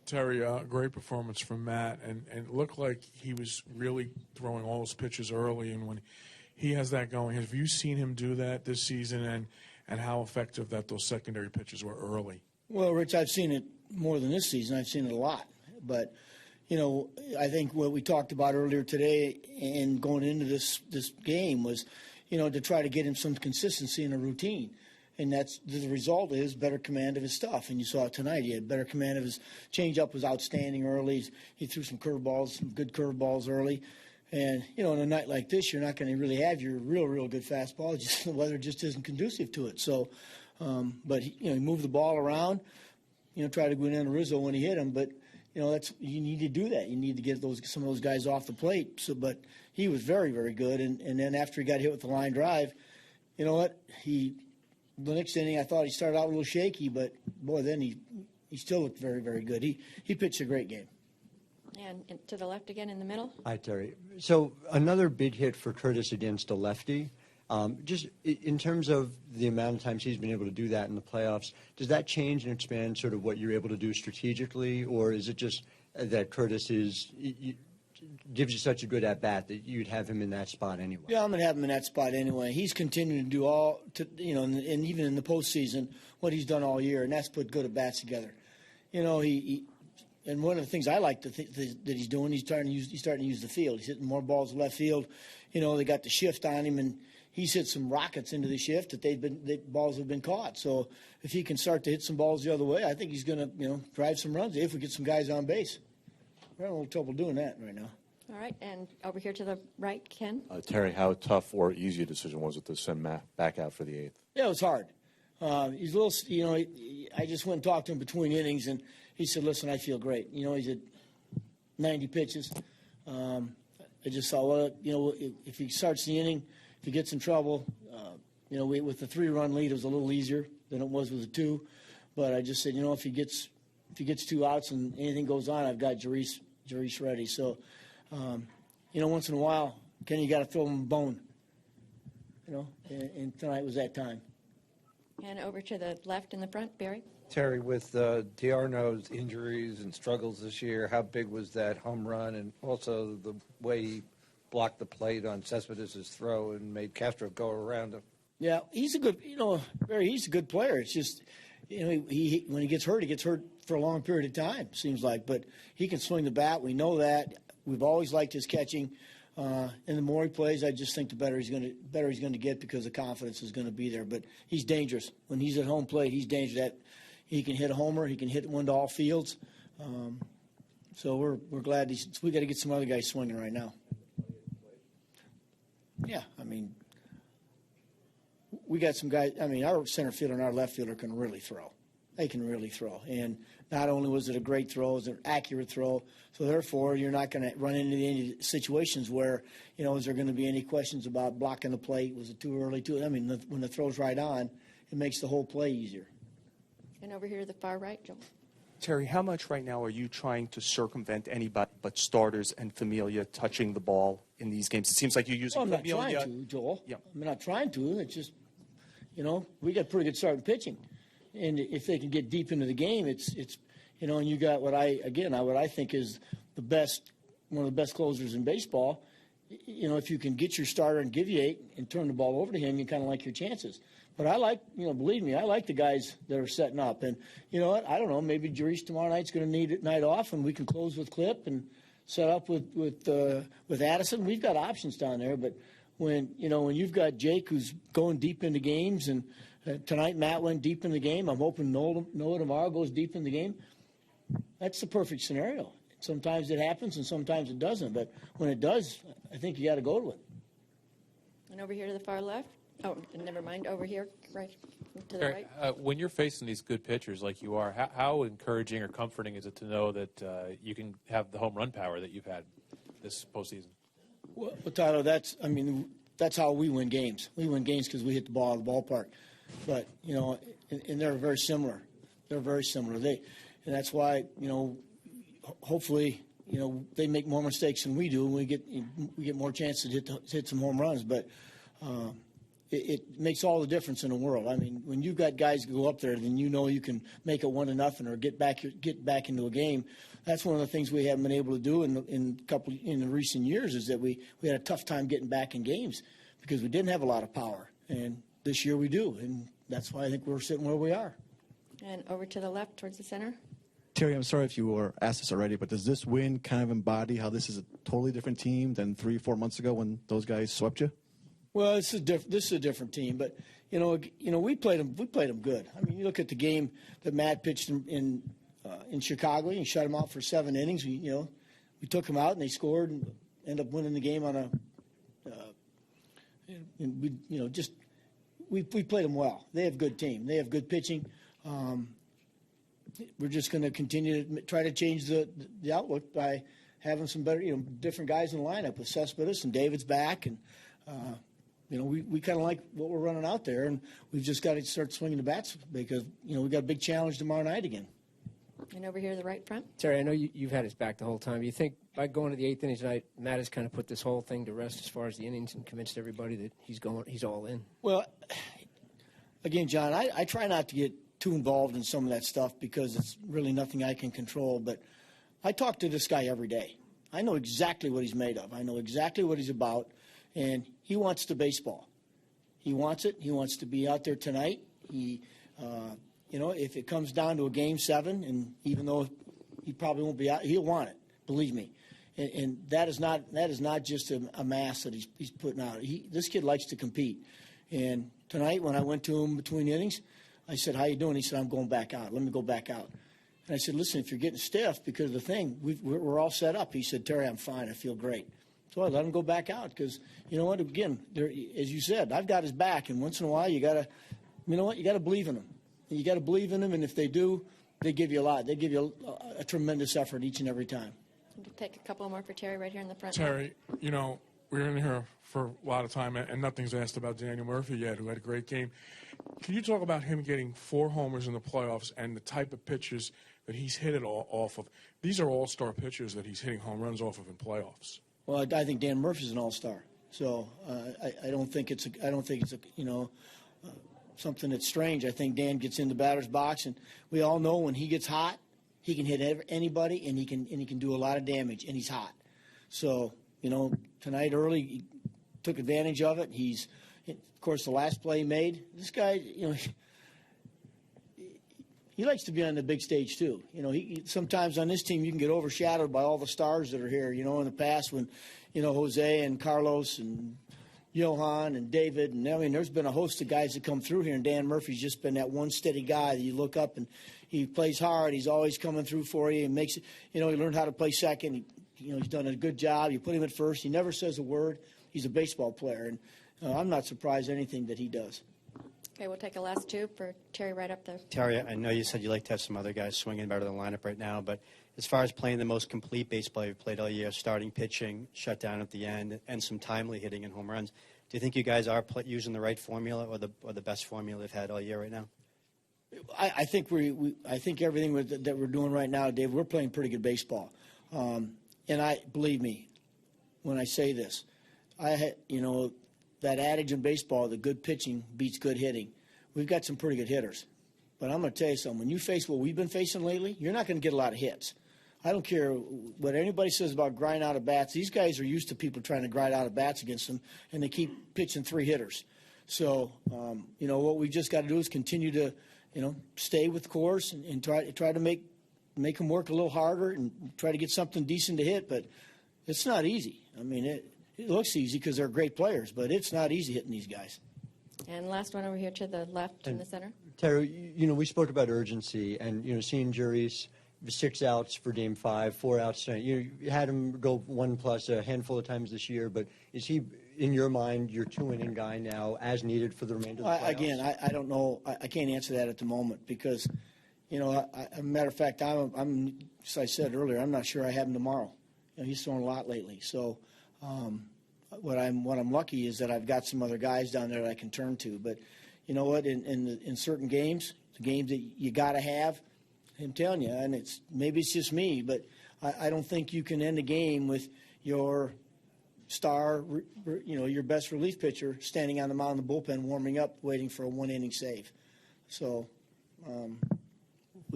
Terry, great performance from Matt, and it looked like he was really throwing all his pitches early. And when he has that going, have you seen him do that this season, and how effective that those secondary pitches were early? Well, Rich, I've seen it more than this season. I've seen it a lot. But, I think what we talked about earlier today and going into this game was, to try to get him some consistency in a routine. And that's the result is better command of his stuff. And you saw it tonight. He had better command of his changeup was outstanding early. He threw some curveballs, some good curveballs early. And, in a night like this, you're not going to really have your real good fastball. Just the weather just isn't conducive to it. So, but, he moved the ball around, try to go in on Rizzo when he hit him. But, you need to do that. You need to get some of those guys off the plate. So, but he was very, very good. And then after he got hit with the line drive, you know what? The next inning, I thought he started out a little shaky, but, boy, then he still looked very, very good. He pitched a great game. And to the left again in the middle. Hi, Terry. So another big hit for Curtis against a lefty. Just in terms of the amount of times he's been able to do that in the playoffs, does that change and expand sort of what you're able to do strategically, or is it just that Curtis gives you such a good at-bat that you'd have him in that spot anyway? Yeah, I'm going to have him in that spot anyway. He's continuing to do and even in the postseason, what he's done all year, and that's put good at-bats together. And one of the things I like that he's doing, he's starting to use the field. He's hitting more balls left field. They got the shift on him, and he's hit some rockets into the shift that balls have been caught. So if he can start to hit some balls the other way, I think he's going to drive some runs if we get some guys on base. We're having a little trouble doing that right now. All right, and over here to the right, Ken. Terry, how tough or easy a decision was it to send Matt back out for the eighth? Yeah, it was hard. He's a little, I just went and talked to him between innings, and he said, listen, I feel great. He's at 90 pitches. I just saw, if he starts the inning, if he gets in trouble, with the 3-run lead, it was a little easier than it was with the 2. But I just said, if he gets 2 outs and anything goes on, I've got Jerice ready. So, once in a while, Kenny, you got to throw him a bone. And tonight was that time. And over to the left in the front, Barry. Terry, with D'Arnaud's injuries and struggles this year, how big was that home run, and also the way he blocked the plate on Cespedes' throw and made Castro go around him? Yeah, he's a good, Barry, he's a good player. It's just, when he gets hurt for a long period of time, seems like. But he can swing the bat. We know that. We've always liked his catching. And the more he plays, I just think the better he's going to get because the confidence is going to be there. But he's dangerous. When he's at home plate, he's dangerous. He can hit a homer. He can hit one to all fields. So we're glad we got to get some other guys swinging right now. Yeah, we got some guys. Our center fielder and our left fielder can really throw. They can really throw. And not only was it a great throw, it was an accurate throw. So, therefore, you're not going to run into any situations where, is there going to be any questions about blocking the plate? Was it too early? When the throw's right on, it makes the whole play easier. And over here to the far right, Joel. Terry, how much right now are you trying to circumvent anybody but starters and Familia touching the ball in these games? It seems like you're using Familia. I'm not trying to, Joel. Yeah. I'm not trying to. It's just, we got pretty good starting pitching. And if they can get deep into the game, it's and you got what I think is one of the best closers in baseball. If you can get your starter and give you 8 and turn the ball over to him, you kind of like your chances. But I like, believe me, I like the guys that are setting up. And you know what? I don't know. Maybe Jerice tomorrow night's going to need a night off, and we can close with Clip and set up with Addison. We've got options down there. But when you've got Jake who's going deep into games, and tonight Matt went deep in the game. I'm hoping Noah tomorrow goes deep in the game. That's the perfect scenario. Sometimes it happens and sometimes it doesn't. But when it does, I think you got to go to it. And over here to the far left. Oh, never mind. Over here, right to the right. When you're facing these good pitchers like you are, how encouraging or comforting is it to know that you can have the home run power that you've had this postseason? Well, Tyler, that's how we win games. We win games because we hit the ball out of the ballpark. But and they're very similar. They're very similar. And that's why hopefully they make more mistakes than we do, and we get more chances to hit some home runs. But it makes all the difference in the world. I mean, when you've got guys go up there, then you know you can make it 1-0 or get back into a game. That's one of the things we haven't been able to do in the recent years, is that we had a tough time getting back in games because we didn't have a lot of power. And this year we do, and that's why I think we're sitting where we are. And over to the left towards the center. Terry, I'm sorry if you were asked this already, but does this win kind of embody how this is a totally different team than 3-4 months ago when those guys swept you? Well, this is a different team, but we played them good. I mean, you look at the game that Matt pitched in Chicago. You shut him out for 7 innings. We took him out and they scored and ended up winning the game on a. We played them well. They have a good team. They have good pitching. We're just going to continue to try to change the outlook by having some better, different guys in the lineup with Cespedes and David's back, and we kind of like what we're running out there, and we've just got to start swinging the bats because we've got a big challenge tomorrow night again. And over here to the right front. Terry, I know you've had his back the whole time. You think by going to the 8th inning tonight, Matt has kind of put this whole thing to rest as far as the innings and convinced everybody that he's all in? Well, again, John, I try not to get too involved in some of that stuff because it's really nothing I can control. But I talk to this guy every day. I know exactly what he's made of. I know exactly what he's about. And he wants the baseball. He wants it. He wants to be out there tonight. If it comes down to a Game 7, and even though he probably won't be out, he'll want it. Believe me. And that is not just a mass that he's putting out. This kid likes to compete. And tonight, when I went to him between innings, I said, "How you doing?" He said, "I'm going back out. Let me go back out." And I said, "Listen, if you're getting stiff because of the thing, we're all set up." He said, "Terry, I'm fine. I feel great." So I let him go back out because, you know what, again, as you said, I've got his back. And once in a while, you got to believe in him. You got to believe in them, and if they do, they give you a lot. They give you a tremendous effort each and every time. We'll take a couple more for Terry right here in the front. Terry, we're in here for a lot of time, and nothing's asked about Daniel Murphy yet, who had a great game. Can you talk about him getting 4 homers in the playoffs and the type of pitches that he's hit it off of? These are all-star pitchers that he's hitting home runs off of in playoffs. Well, I think Dan Murphy's an all-star, so I don't think it's something that's strange. I think Dan gets in the batter's box, and we all know when he gets hot, he can hit anybody, and he can do a lot of damage, and he's hot. So tonight early, he took advantage of it. Of course, the last play he made, this guy, he likes to be on the big stage too. Sometimes on this team you can get overshadowed by all the stars that are here. In the past when, Jose and Carlos and Johan and David, and there's been a host of guys that come through here, and Dan Murphy's just been that one steady guy that you look up and he plays hard. He's always coming through for you and makes it. He learned how to play second. He's done a good job. You put him at first. He never says a word. He's a baseball player, and I'm not surprised anything that he does. Okay, we'll take a last 2 for Terry right up there. Terry, I know you said you like to have some other guys swinging better than the lineup right now, but as far as playing the most complete baseball you've played all year, starting pitching, shut down at the end, and some timely hitting and home runs, do you think you guys are using the right formula or the best formula they've had all year right now? I think I think everything that we're doing right now, Dave, we're playing pretty good baseball. And believe me when I say this, that adage in baseball, the good pitching beats good hitting. We've got some pretty good hitters. But I'm going to tell you something. When you face what we've been facing lately, you're not going to get a lot of hits. I don't care what anybody says about grind out of bats. These guys are used to people trying to grind out of bats against them, and they keep pitching 3 hitters. So, what we've just got to do is continue to, stay with the course and try to make them work a little harder and try to get something decent to hit. But it's not easy. It looks easy because they're great players, but it's not easy hitting these guys. And last one over here to the left in the center. Terry, we spoke about urgency and, seeing Juris, 6 outs for Game 5, 4 outs tonight. You had him go 1+ a handful of times this year, but is he, in your mind, your 2-inning guy now as needed for the remainder of the playoffs? Again, I don't know. I can't answer that at the moment because, as a matter of fact, I'm as I said earlier, I'm not sure I have him tomorrow. He's thrown a lot lately. So what I'm lucky is that I've got some other guys down there that I can turn to. But you know what? In certain games, the games that you got to have, I'm telling you, and maybe it's just me, but I don't think you can end a game with your star, your best relief pitcher standing on the mound in the bullpen, warming up, waiting for a one-inning save. So we'll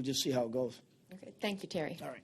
just see how it goes. Okay, thank you, Terry. All right.